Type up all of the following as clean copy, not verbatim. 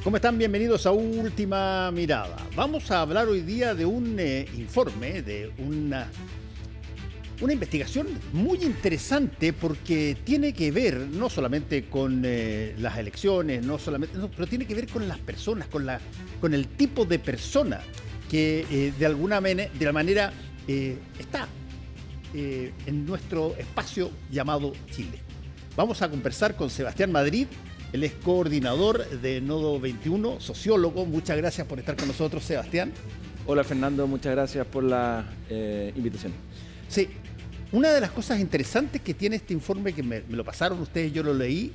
¿Cómo están? Bienvenidos a Última Mirada. Vamos a hablar hoy día de un informe, de una investigación muy interesante porque tiene que ver no solamente con las elecciones, pero tiene que ver con las personas, con el tipo de persona que de la manera está en nuestro espacio llamado Chile. Vamos a conversar con Sebastián Madrid. Él es coordinador de Nodo 21, sociólogo. Muchas gracias por estar con nosotros, Sebastián. Hola Fernando, muchas gracias por la invitación. Sí, una de las cosas interesantes que tiene este informe, que me lo pasaron ustedes, yo lo leí,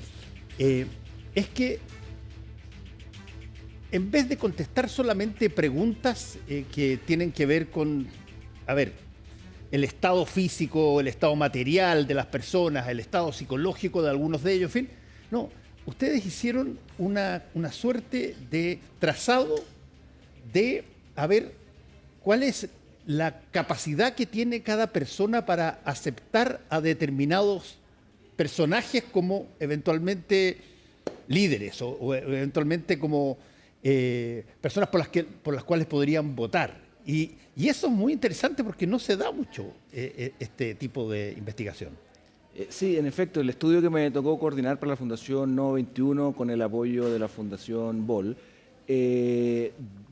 es que en vez de contestar solamente preguntas que tienen que ver con, el estado físico, el estado material de las personas, el estado psicológico de algunos de ellos, en fin, no. Ustedes hicieron una suerte de trazado de a ver cuál es la capacidad que tiene cada persona para aceptar a determinados personajes como eventualmente líderes o eventualmente como personas por las cuales podrían votar. Y eso es muy interesante porque no se da mucho este tipo de investigación. Sí, en efecto, el estudio que me tocó coordinar para la Fundación Nodo 21 con el apoyo de la Fundación BOL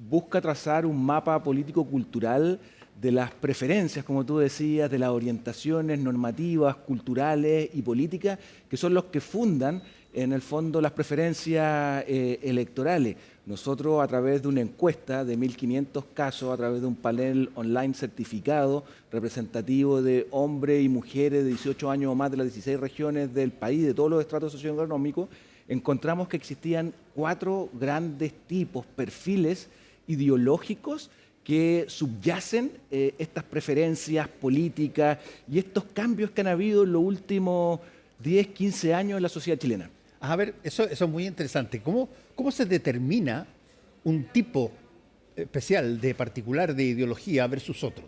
busca trazar un mapa político-cultural de las preferencias, como tú decías, de las orientaciones normativas, culturales y políticas, que son los que fundan, en el fondo, las preferencias electorales. Nosotros, a través de una encuesta de 1.500 casos, a través de un panel online certificado, representativo de hombres y mujeres de 18 años o más de las 16 regiones del país, de todos los estratos socioeconómicos, encontramos que existían 4 grandes tipos, perfiles ideológicos que subyacen estas preferencias políticas y estos cambios que han habido en los últimos 10, 15 años en la sociedad chilena. A ver, eso es muy interesante. ¿Cómo se determina un tipo especial, de particular, de ideología versus otro?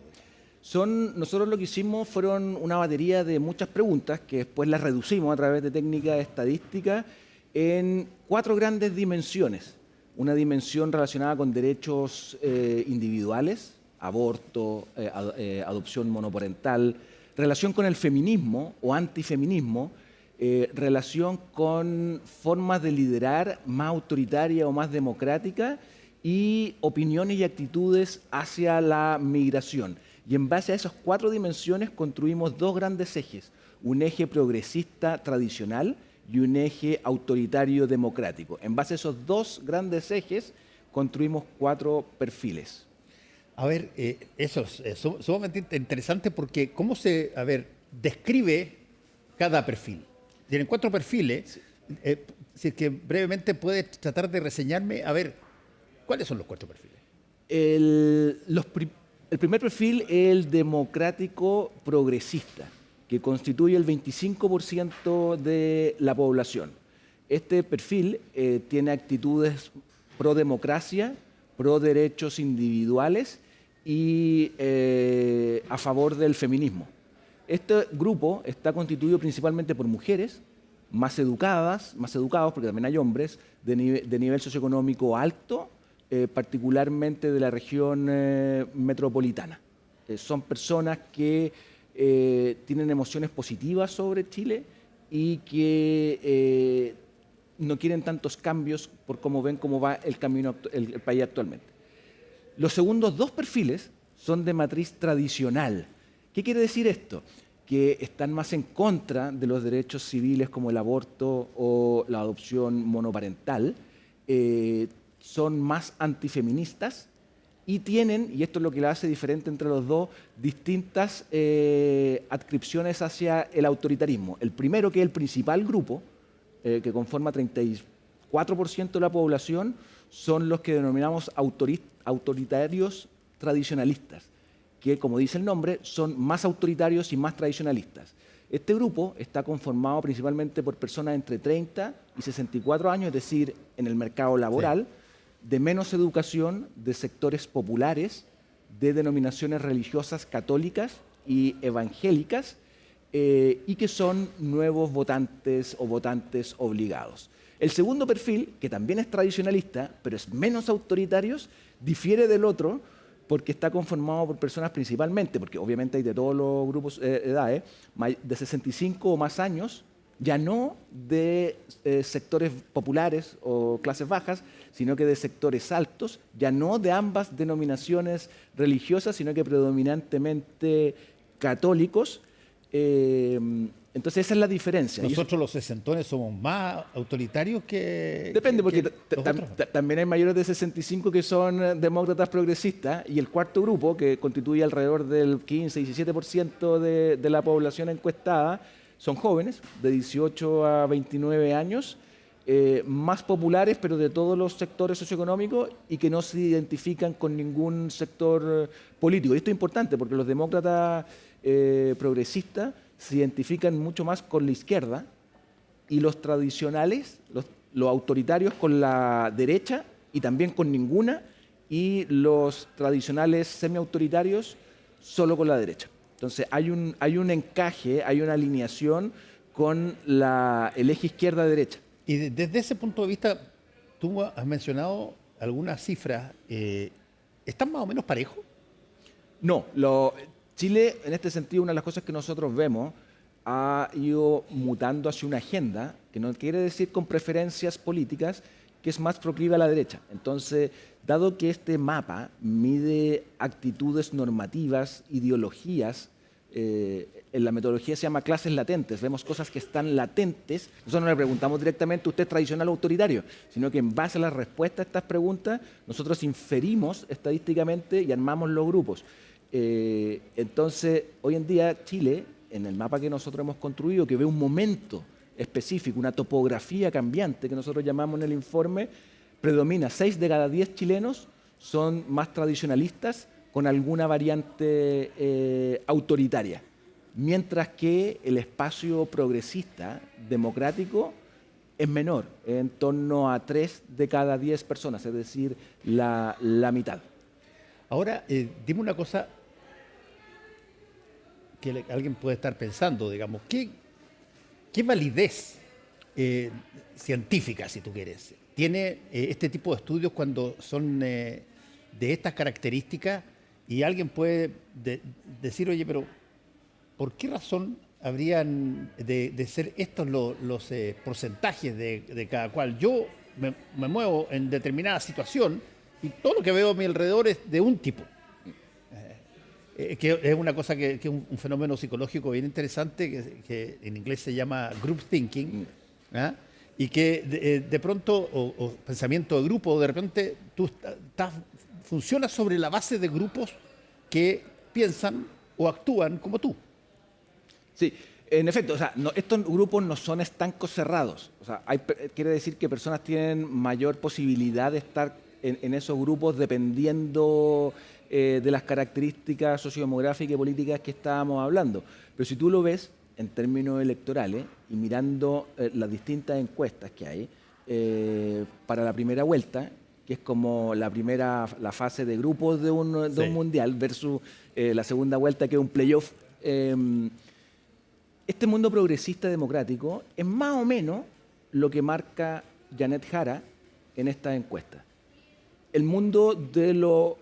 Nosotros lo que hicimos fueron una batería de muchas preguntas que después las reducimos a través de técnicas estadísticas en 4 grandes dimensiones. Una dimensión relacionada con derechos individuales, aborto, adopción monoparental, relación con el feminismo o antifeminismo, relación con formas de liderar más autoritarias o más democráticas y opiniones y actitudes hacia la migración. Y en base a esas 4 dimensiones construimos 2 grandes ejes, un eje progresista tradicional y un eje autoritario democrático. En base a esos 2 grandes ejes construimos 4 perfiles. A ver, eso es sumamente interesante porque cómo se, describe cada perfil. Tienen 4 perfiles. Sí. Si es que brevemente puedes tratar de reseñarme, a ver, ¿cuáles son los 4 perfiles? El primer perfil es el democrático progresista, que constituye el 25% de la población. Este perfil tiene actitudes pro democracia, pro derechos individuales y a favor del feminismo. Este grupo está constituido principalmente por mujeres más educados, porque también hay hombres, de nivel socioeconómico alto, particularmente de la región metropolitana. Son personas que tienen emociones positivas sobre Chile y que no quieren tantos cambios por cómo ven cómo va el país actualmente. Los segundos 2 perfiles son de matriz tradicional. ¿Qué quiere decir esto? Que están más en contra de los derechos civiles como el aborto o la adopción monoparental, son más antifeministas y tienen, y esto es lo que la hace diferente entre los dos, distintas adscripciones hacia el autoritarismo. El primero, que es el principal grupo, que conforma 34% de la población, son los que denominamos autoritarios tradicionalistas, que, como dice el nombre, son más autoritarios y más tradicionalistas. Este grupo está conformado principalmente por personas entre 30 y 64 años, es decir, en el mercado laboral, sí, de menos educación, de sectores populares, de denominaciones religiosas católicas y evangélicas, y que son nuevos votantes o votantes obligados. El segundo perfil, que también es tradicionalista, pero es menos autoritario, difiere del otro porque está conformado por personas principalmente, porque obviamente hay de todos los grupos de edades, de 65 o más años, ya no de sectores populares o clases bajas, sino que de sectores altos, ya no de ambas denominaciones religiosas, sino que predominantemente católicos. Entonces esa es la diferencia. Nosotros los sesentones somos más autoritarios que... Depende, porque que también hay mayores de 65 que son demócratas progresistas, y el cuarto grupo, que constituye alrededor del 15-17% de la población encuestada, son jóvenes de 18 a 29 años, más populares, pero de todos los sectores socioeconómicos, y que no se identifican con ningún sector político. Y esto es importante porque los demócratas progresistas se identifican mucho más con la izquierda, y los tradicionales, los autoritarios, con la derecha y también con ninguna, y los tradicionales semiautoritarios solo con la derecha. Entonces hay un encaje, hay una alineación con el eje izquierda-derecha. Y desde ese punto de vista, tú has mencionado algunas cifras. ¿Están más o menos parejos? No, Chile, en este sentido, una de las cosas que nosotros vemos, ha ido mutando hacia una agenda que no quiere decir con preferencias políticas, que es más proclive a la derecha. Entonces, dado que este mapa mide actitudes normativas, ideologías, en la metodología se llama clases latentes, vemos cosas que están latentes. Nosotros no le preguntamos directamente, ¿usted es tradicional o autoritario?, sino que en base a la respuesta a estas preguntas, nosotros inferimos estadísticamente y armamos los grupos. Entonces, hoy en día Chile, en el mapa que nosotros hemos construido, que ve un momento específico, una topografía cambiante que nosotros llamamos en el informe, predomina 6 de cada 10 chilenos son más tradicionalistas con alguna variante autoritaria, mientras que el espacio progresista, democrático, es menor, en torno a 3 de cada 10 personas, es decir, la mitad. Ahora, dime una cosa que alguien puede estar pensando, digamos, ¿qué validez científica, si tú quieres, tiene este tipo de estudios cuando son de estas características? Y alguien puede decir, oye, pero ¿por qué razón habrían de ser estos los porcentajes de cada cual? Yo me muevo en determinada situación y todo lo que veo a mi alrededor es de un tipo. Que es una cosa que es un fenómeno psicológico bien interesante, que en inglés se llama group thinking, ¿ah? Y que de pronto, o pensamiento de grupo, de repente tú funcionas sobre la base de grupos que piensan o actúan como tú. Sí, en efecto, o sea, estos grupos no son estancos cerrados. O sea, quiere decir que personas tienen mayor posibilidad de estar en esos grupos dependiendo de las características sociodemográficas y políticas que estábamos hablando. Pero si tú lo ves en términos electorales y mirando las distintas encuestas que hay para la primera vuelta, que es como la fase de grupos de un mundial versus la segunda vuelta, que es un playoff, este mundo progresista democrático es más o menos lo que marca Janet Jara en esta encuesta. El mundo de lo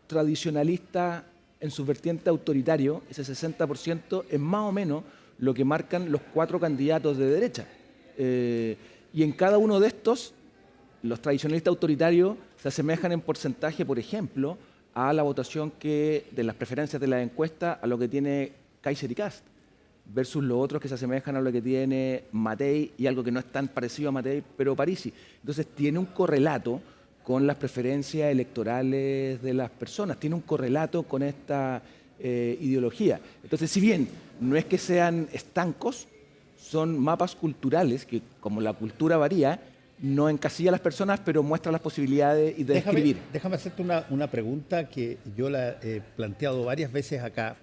tradicionalista en su vertiente autoritario, ese 60%, es más o menos lo que marcan los 4 candidatos de derecha. Y en cada uno de estos, los tradicionalistas autoritarios se asemejan en porcentaje, por ejemplo, a la votación de las preferencias de la encuesta a lo que tiene Kaiser y Kast, versus los otros que se asemejan a lo que tiene Matei y algo que no es tan parecido a Matei, pero Parisi. Entonces tiene un correlato con las preferencias electorales de las personas, tiene un correlato con esta ideología. Entonces, si bien no es que sean estancos, son mapas culturales que, como la cultura varía, no encasilla a las personas, pero muestra las posibilidades de describir. Déjame hacerte una pregunta que yo la he planteado varias veces acá.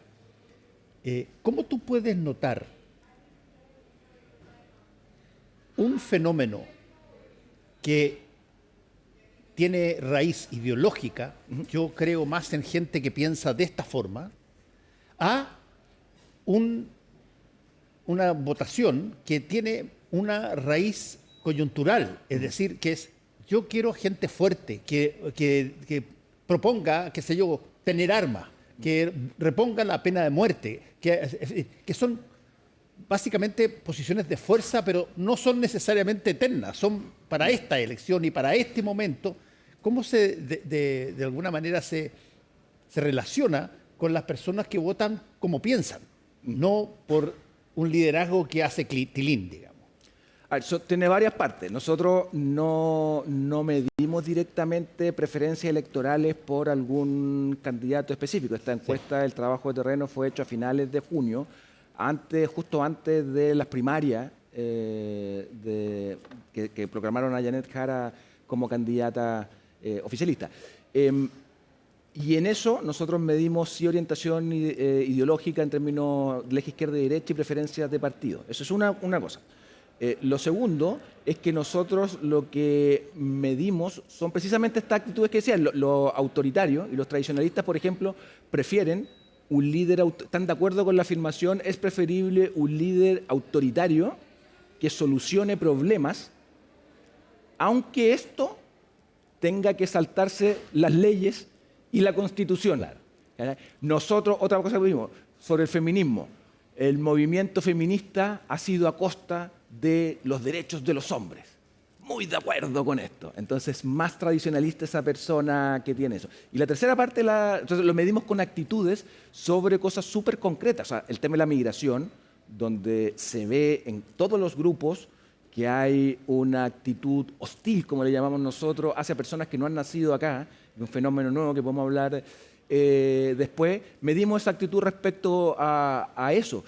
¿Cómo tú puedes notar un fenómeno que tiene raíz ideológica, yo creo más en gente que piensa de esta forma, a una votación que tiene una raíz coyuntural, es decir, que es yo quiero gente fuerte, que proponga, qué sé yo, tener armas, que reponga la pena de muerte, que son básicamente posiciones de fuerza, pero no son necesariamente eternas, son para esta elección y para este momento. ¿Cómo de alguna manera se relaciona con las personas que votan como piensan, no por un liderazgo que hace tilín, digamos? A ver, tiene varias partes. Nosotros no medimos directamente preferencias electorales por algún candidato específico. Esta encuesta, el trabajo de terreno fue hecho a finales de junio, justo antes de las primarias que proclamaron a Janet Jara como candidata oficialista. Y en eso nosotros medimos sí orientación ideológica en términos de eje izquierda y derecha y preferencias de partido. Eso es una cosa. Lo segundo es que nosotros lo que medimos son precisamente estas actitudes que decían. Los autoritarios y los tradicionalistas, por ejemplo, prefieren un líder, están de acuerdo con la afirmación, es preferible un líder autoritario que solucione problemas, aunque esto tenga que saltarse las leyes y la Constitución. Nosotros, otra cosa que vimos sobre el feminismo, el movimiento feminista ha sido a costa de los derechos de los hombres. Muy de acuerdo con esto. Entonces, más tradicionalista esa persona que tiene eso. Y la tercera parte, entonces lo medimos con actitudes sobre cosas súper concretas. O sea, el tema de la migración, donde se ve en todos los grupos que hay una actitud hostil, como le llamamos nosotros, hacia personas que no han nacido acá, un fenómeno nuevo que podemos hablar después. Medimos esa actitud respecto a eso.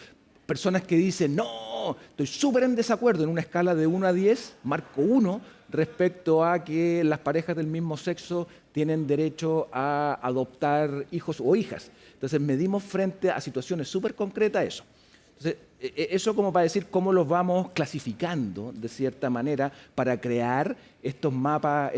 Personas que dicen, no, estoy súper en desacuerdo, en una escala de 1 a 10, marco 1, respecto a que las parejas del mismo sexo tienen derecho a adoptar hijos o hijas. Entonces, medimos frente a situaciones súper concretas eso. Entonces, eso como para decir cómo los vamos clasificando, de cierta manera, para crear estos mapas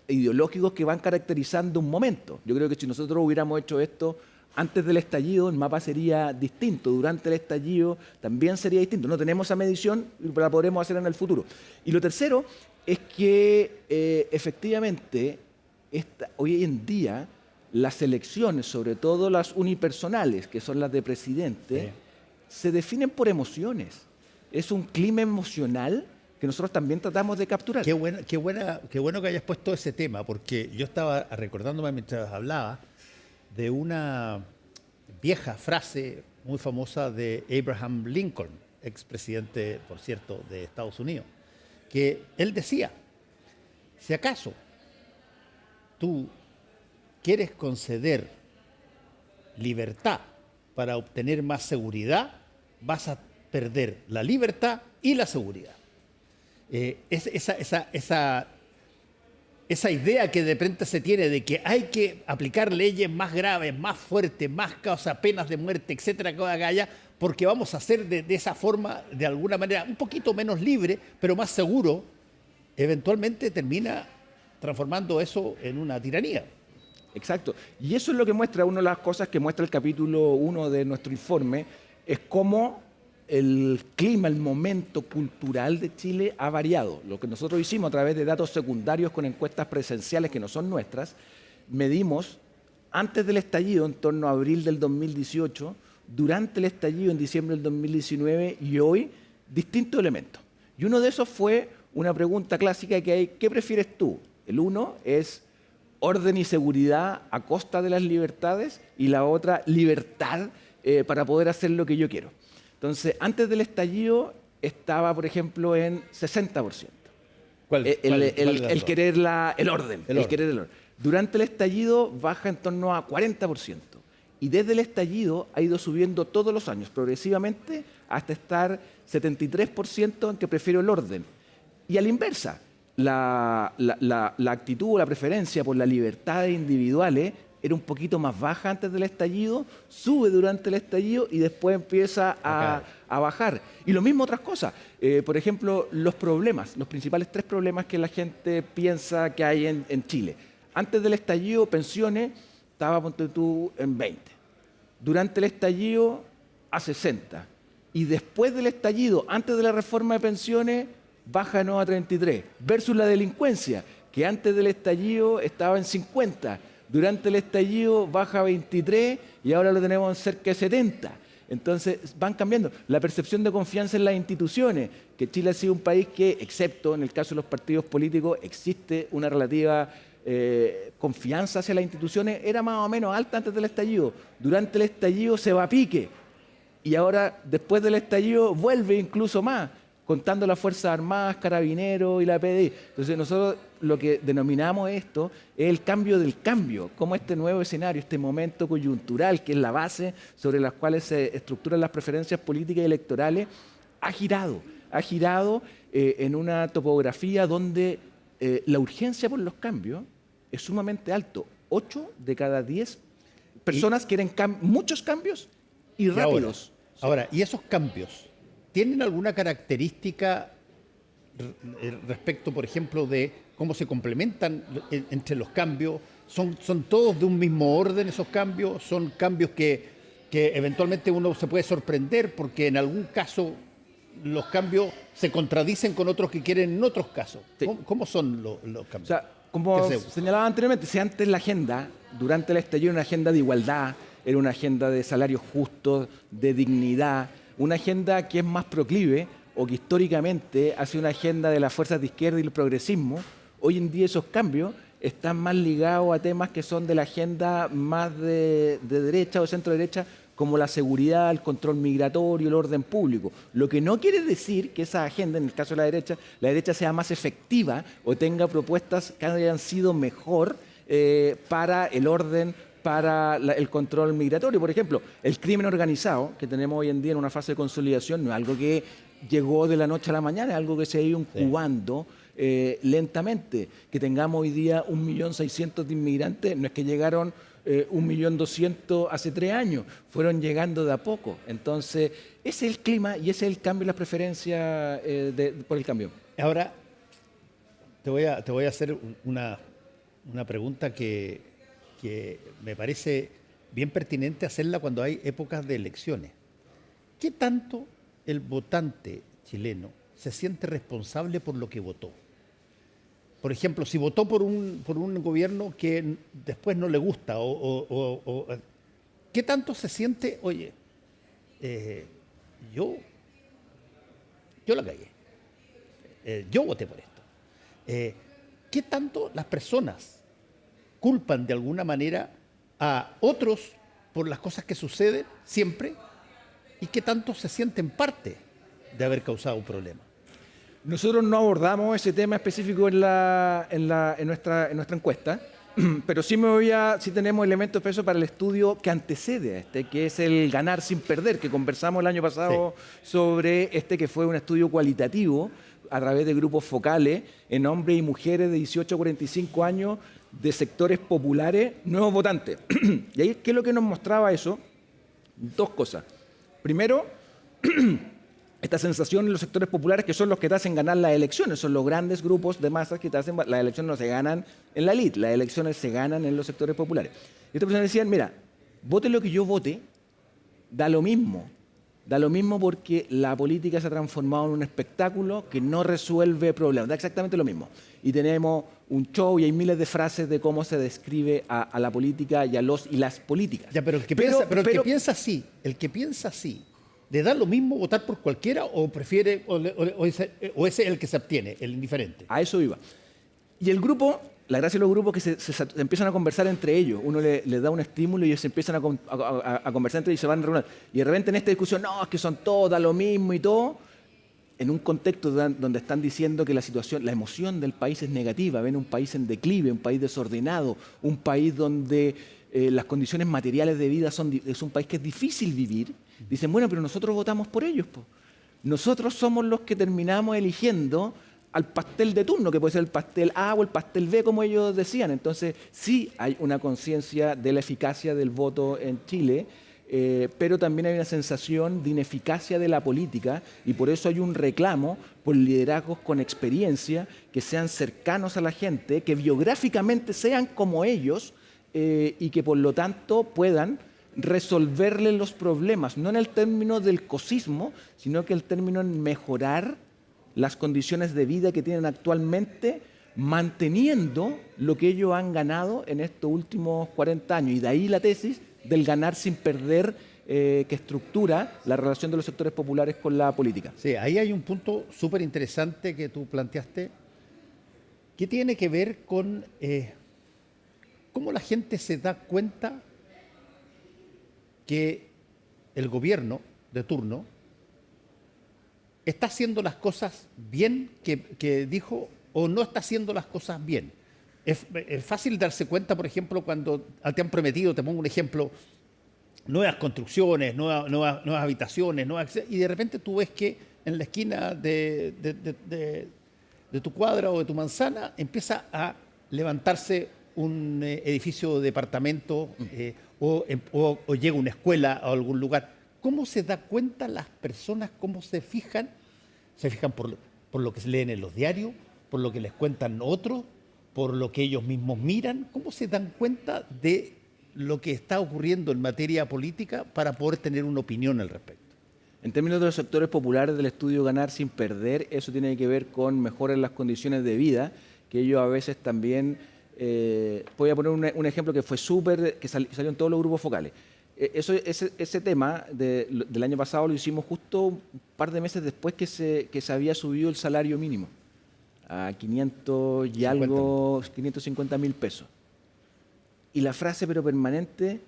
ideológicos que van caracterizando un momento. Yo creo que si nosotros hubiéramos hecho esto antes del estallido, el mapa sería distinto. Durante el estallido también sería distinto. No tenemos esa medición y la podremos hacer en el futuro. Y lo tercero es que efectivamente hoy en día las elecciones, sobre todo las unipersonales, que son las de presidente, se definen por emociones. Es un clima emocional que nosotros también tratamos de capturar. Qué bueno que hayas puesto ese tema, porque yo estaba recordándome mientras hablaba de una vieja frase muy famosa de Abraham Lincoln, expresidente, por cierto, de Estados Unidos, que él decía, si acaso tú quieres conceder libertad para obtener más seguridad, vas a perder la libertad y la seguridad. Esa idea que de repente se tiene de que hay que aplicar leyes más graves, más fuertes, más penas de muerte, etcétera, que haga allá, porque vamos a hacer de esa forma, de alguna manera, un poquito menos libre, pero más seguro, eventualmente termina transformando eso en una tiranía. Exacto. Y eso es lo que muestra, una de las cosas que muestra el capítulo 1 de nuestro informe, es cómo el clima, el momento cultural de Chile ha variado. Lo que nosotros hicimos a través de datos secundarios con encuestas presenciales que no son nuestras, medimos antes del estallido, en torno a abril del 2018, durante el estallido en diciembre del 2019 y hoy, distintos elementos. Y uno de esos fue una pregunta clásica que hay, ¿qué prefieres tú? El uno es orden y seguridad a costa de las libertades y la otra, libertad para poder hacer lo que yo quiero. Entonces, antes del estallido estaba, por ejemplo, en 60%. El querer el orden. Durante el estallido baja en torno a 40%. Y desde el estallido ha ido subiendo todos los años, progresivamente, hasta estar 73% en que prefiero el orden. Y a la inversa, la actitud o la preferencia por las libertades individuales era un poquito más baja antes del estallido, sube durante el estallido y después empieza a bajar. Y lo mismo otras cosas. Por ejemplo, los principales 3 problemas que la gente piensa que hay en Chile. Antes del estallido, pensiones, estaba, ponte tú, en 20. Durante el estallido, a 60. Y después del estallido, antes de la reforma de pensiones, baja de nuevo a 33, versus la delincuencia, que antes del estallido estaba en 50, durante el estallido baja a 23 y ahora lo tenemos en cerca de 70. Entonces van cambiando. La percepción de confianza en las instituciones, que Chile ha sido un país que, excepto en el caso de los partidos políticos, existe una relativa confianza hacia las instituciones, era más o menos alta antes del estallido. Durante el estallido se va a pique y ahora, después del estallido, vuelve incluso más, contando las Fuerzas Armadas, Carabineros y la PDI. Entonces nosotros lo que denominamos esto es el cambio del cambio, como este nuevo escenario, este momento coyuntural, que es la base sobre las cuales se estructuran las preferencias políticas y electorales, ha girado en una topografía donde la urgencia por los cambios es sumamente alto. 8 de cada 10 personas quieren muchos cambios y rápidos. Ahora, ¿y esos cambios tienen alguna característica respecto, por ejemplo, de cómo se complementan entre los cambios? ¿Son todos de un mismo orden esos cambios? ¿Son cambios que eventualmente uno se puede sorprender porque en algún caso los cambios se contradicen con otros que quieren en otros casos? Sí. ¿Cómo son los cambios? O sea, como señalaba anteriormente, si antes la agenda, durante el estallido, era una agenda de igualdad, era una agenda de salarios justos, de dignidad, una agenda que es más proclive o que históricamente ha sido una agenda de las fuerzas de izquierda y el progresismo. Hoy en día esos cambios están más ligados a temas que son de la agenda más de derecha o centro derecha, como la seguridad, el control migratorio, el orden público. Lo que no quiere decir que esa agenda, en el caso de la derecha sea más efectiva o tenga propuestas que hayan sido mejor para el orden, para el control migratorio. Por ejemplo, el crimen organizado, que tenemos hoy en día en una fase de consolidación, no es algo que llegó de la noche a la mañana, es algo que se ha ido incubando lentamente. Que tengamos hoy día 1.600.000 de inmigrantes, no es que llegaron 1.200.000 hace 3 años, fueron llegando de a poco. Entonces, ese es el clima y ese es el cambio y las preferencias por el cambio. Ahora, te voy a hacer una pregunta que me parece bien pertinente hacerla cuando hay épocas de elecciones. ¿Qué tanto el votante chileno se siente responsable por lo que votó? Por ejemplo, si votó por un gobierno que después no le gusta, ¿qué tanto se siente, oye, yo la cagué, yo voté por esto? ¿Qué tanto las personas culpan de alguna manera a otros por las cosas que suceden siempre? ¿Y qué tanto se sienten parte de haber causado un problema? Nosotros no abordamos ese tema específico en nuestra encuesta, pero sí tenemos elementos de peso para el estudio que antecede a este, que es el ganar sin perder, que conversamos el año pasado sobre que fue un estudio cualitativo a través de grupos focales en hombres y mujeres de 18 a 45 años de sectores populares, nuevos votantes. Y ahí, ¿qué es lo que nos mostraba eso? 2 cosas. Primero, esta sensación en los sectores populares, que son los que te hacen ganar las elecciones, son los grandes grupos de masas que te hacen. Las elecciones no se ganan en la elite, las elecciones se ganan en los sectores populares. Y estas personas decían, mira, vote lo que yo vote, da lo mismo porque la política se ha transformado en un espectáculo que no resuelve problemas, da exactamente lo mismo. Y tenemos un show y hay miles de frases de cómo se describe a la política y a los y las políticas. Ya, pero el que piensa así, ¿le da lo mismo votar por cualquiera o prefiere, o ese es el que se abstiene, el indiferente? A eso iba. Y el grupo, la gracia de los grupos es que se empiezan a conversar entre ellos. Uno les da un estímulo y ellos se empiezan a conversar entre ellos y se van a reunir. Y de repente en esta discusión, no, es que son todos, da lo mismo y todo, en un contexto donde están diciendo que la emoción del país es negativa, ven un país en declive, un país desordenado, un país donde las condiciones materiales de vida es un país que es difícil vivir. Dicen, bueno, pero nosotros votamos por ellos, po. Nosotros somos los que terminamos eligiendo al pastel de turno, que puede ser el pastel A o el pastel B, como ellos decían. Entonces, sí hay una conciencia de la eficacia del voto en Chile, pero también hay una sensación de ineficacia de la política y por eso hay un reclamo por liderazgos con experiencia, que sean cercanos a la gente, que biográficamente sean como ellos y que por lo tanto puedan resolverle los problemas, no en el término del cosismo, sino que el término en mejorar las condiciones de vida que tienen actualmente, manteniendo lo que ellos han ganado en estos últimos 40 años. Y de ahí la tesis del ganar sin perder, que estructura la relación de los sectores populares con la política. Sí, ahí hay un punto súper interesante que tú planteaste, que tiene que ver con cómo la gente se da cuenta que el gobierno de turno está haciendo las cosas bien que dijo, o no está haciendo las cosas bien. Es fácil darse cuenta, por ejemplo, cuando te han prometido, te pongo un ejemplo, nuevas construcciones, nuevas habitaciones, y de repente tú ves que en la esquina de tu cuadra o de tu manzana empieza a levantarse un edificio de departamento o llega una escuela a algún lugar. ¿Cómo se da cuenta las personas, cómo se fijan? Se fijan por lo que se leen en los diarios, por lo que les cuentan otros, por lo que ellos mismos miran. ¿Cómo se dan cuenta de lo que está ocurriendo en materia política para poder tener una opinión al respecto? En términos de los sectores populares del estudio Ganar sin Perder, eso tiene que ver con mejoras en las condiciones de vida, que ellos a veces también, voy a poner un ejemplo que fue que salió en todos los grupos focales. Ese tema del año pasado lo hicimos justo un par de meses después que se había subido el salario mínimo a 500 y algo, 550.000 pesos. Y la frase pero permanente,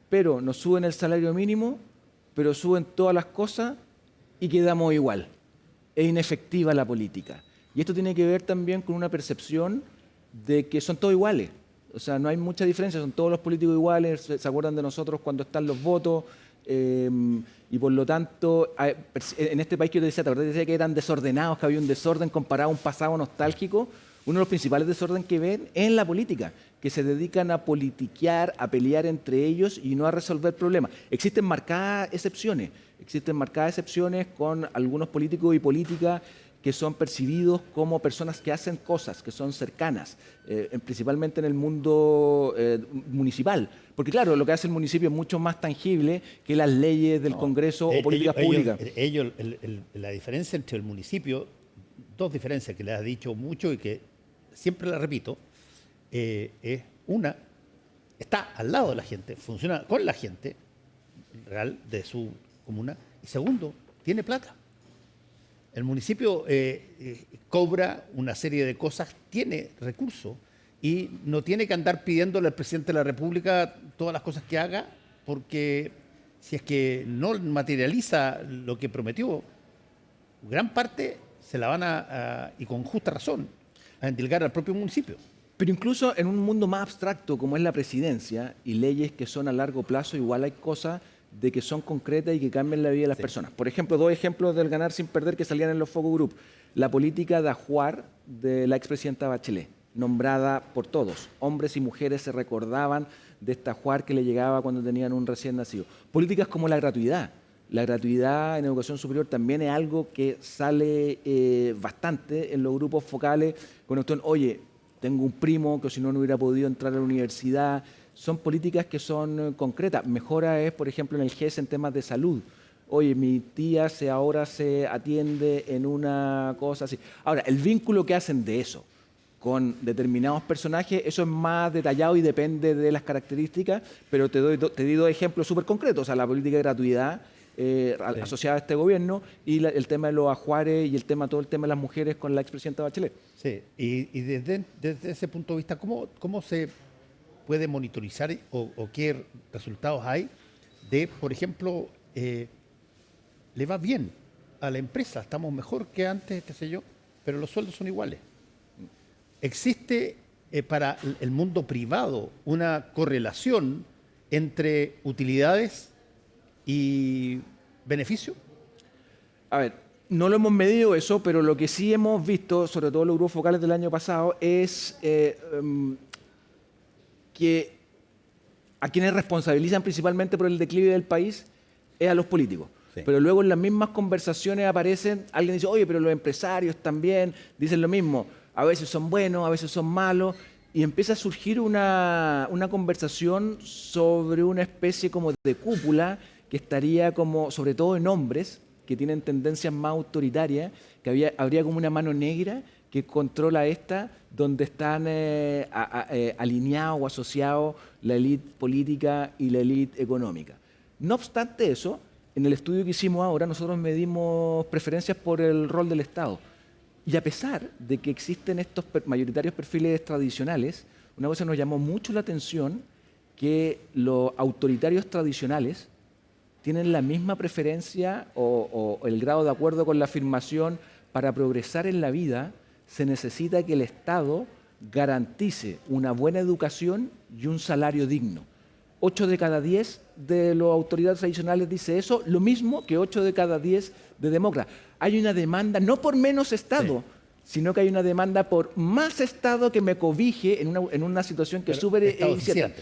pero nos suben el salario mínimo, pero suben todas las cosas y quedamos igual. Es inefectiva la política. Y esto tiene que ver también con una percepción de que son todos iguales. O sea, no hay mucha diferencia, son todos los políticos iguales, se acuerdan de nosotros cuando están los votos, y por lo tanto, en este país que yo te decía que eran desordenados, que había un desorden comparado a un pasado nostálgico. Uno de los principales desórdenes que ven es en la política, que se dedican a politiquear, a pelear entre ellos y no a resolver problemas. Existen marcadas excepciones con algunos políticos y políticas que son percibidos como personas que hacen cosas, que son cercanas, principalmente en el mundo municipal. Porque claro, lo que hace el municipio es mucho más tangible que las leyes del Congreso o políticas públicas. La diferencia entre el municipio, dos diferencias que le has dicho mucho y que siempre la repito, es una, está al lado de la gente, funciona con la gente real de su comuna, y segundo, tiene plata. El municipio cobra una serie de cosas, tiene recursos y no tiene que andar pidiéndole al presidente de la República todas las cosas que haga, porque si es que no materializa lo que prometió, gran parte se la van y con justa razón, a endilgar al propio municipio. Pero incluso en un mundo más abstracto como es la presidencia y leyes que son a largo plazo, igual hay cosas de que son concretas y que cambian la vida de las personas. Por ejemplo, dos ejemplos del Ganar sin Perder que salían en los focus group. La política de ajuar de la expresidenta Bachelet, nombrada por todos. Hombres y mujeres se recordaban de esta ajuar que le llegaba cuando tenían un recién nacido. Políticas como la gratuidad. La gratuidad en educación superior también es algo que sale bastante en los grupos focales. Con esto, oye, tengo un primo que si no hubiera podido entrar a la universidad. Son políticas que son concretas. Mejora es, por ejemplo, en el GES en temas de salud. Oye, mi tía ahora se atiende en una cosa así. Ahora, el vínculo que hacen de eso con determinados personajes, eso es más detallado y depende de las características, pero te di dos ejemplos súper concretos. O sea, la política de gratuidad asociada a este gobierno y el tema de los ajuares y todo el tema de las mujeres con la expresidenta Bachelet. Sí, y desde ese punto de vista, ¿cómo se puede monitorizar o qué resultados hay de, por ejemplo, le va bien a la empresa, estamos mejor que antes, qué sé yo, pero los sueldos son iguales? ¿Existe para el mundo privado una correlación entre utilidades y beneficio? A ver, no lo hemos medido eso, pero lo que sí hemos visto, sobre todo los grupos focales del año pasado, es que a quienes responsabilizan principalmente por el declive del país es a los políticos. Sí. Pero luego en las mismas conversaciones alguien dice, oye, pero los empresarios también dicen lo mismo. A veces son buenos, a veces son malos. Y empieza a surgir una conversación sobre una especie como de cúpula que estaría como, sobre todo en hombres, que tienen tendencias más autoritarias, que habría como una mano negra que controla esta, donde están alineados o asociados la élite política y la élite económica. No obstante eso, en el estudio que hicimos ahora, nosotros medimos preferencias por el rol del Estado. Y a pesar de que existen estos mayoritarios perfiles tradicionales, una cosa nos llamó mucho la atención, que los autoritarios tradicionales tienen la misma preferencia o el grado de acuerdo con la afirmación: para progresar en la vida se necesita que el Estado garantice una buena educación y un salario digno. 8 de cada 10 de los autoridades tradicionales dice eso, lo mismo que 8 de cada 10 de demócratas. Hay una demanda no por menos Estado, sino que hay una demanda por más Estado que me cobije en una situación que es súper incierta.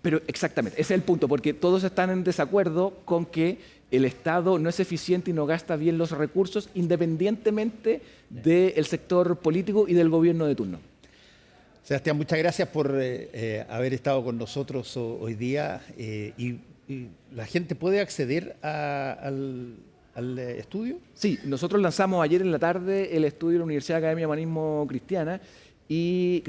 Pero exactamente, ese es el punto, porque todos están en desacuerdo con que el Estado no es eficiente y no gasta bien los recursos, independientemente del sector político y del gobierno de turno. Sebastián, muchas gracias por haber estado con nosotros hoy día. Y ¿la gente puede acceder al estudio? Sí, nosotros lanzamos ayer en la tarde el estudio de la Universidad Academia de Humanismo Cristiano, y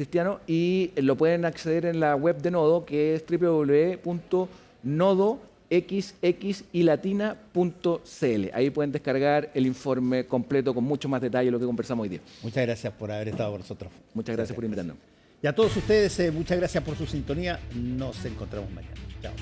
lo pueden acceder en la web de Nodo, que es www.nodoxxilatina.cl. Ahí pueden descargar el informe completo con mucho más detalle de lo que conversamos hoy día. Muchas gracias por haber estado con nosotros. Muchas gracias por invitarnos. Y a todos ustedes, muchas gracias por su sintonía. Nos encontramos mañana. Chao.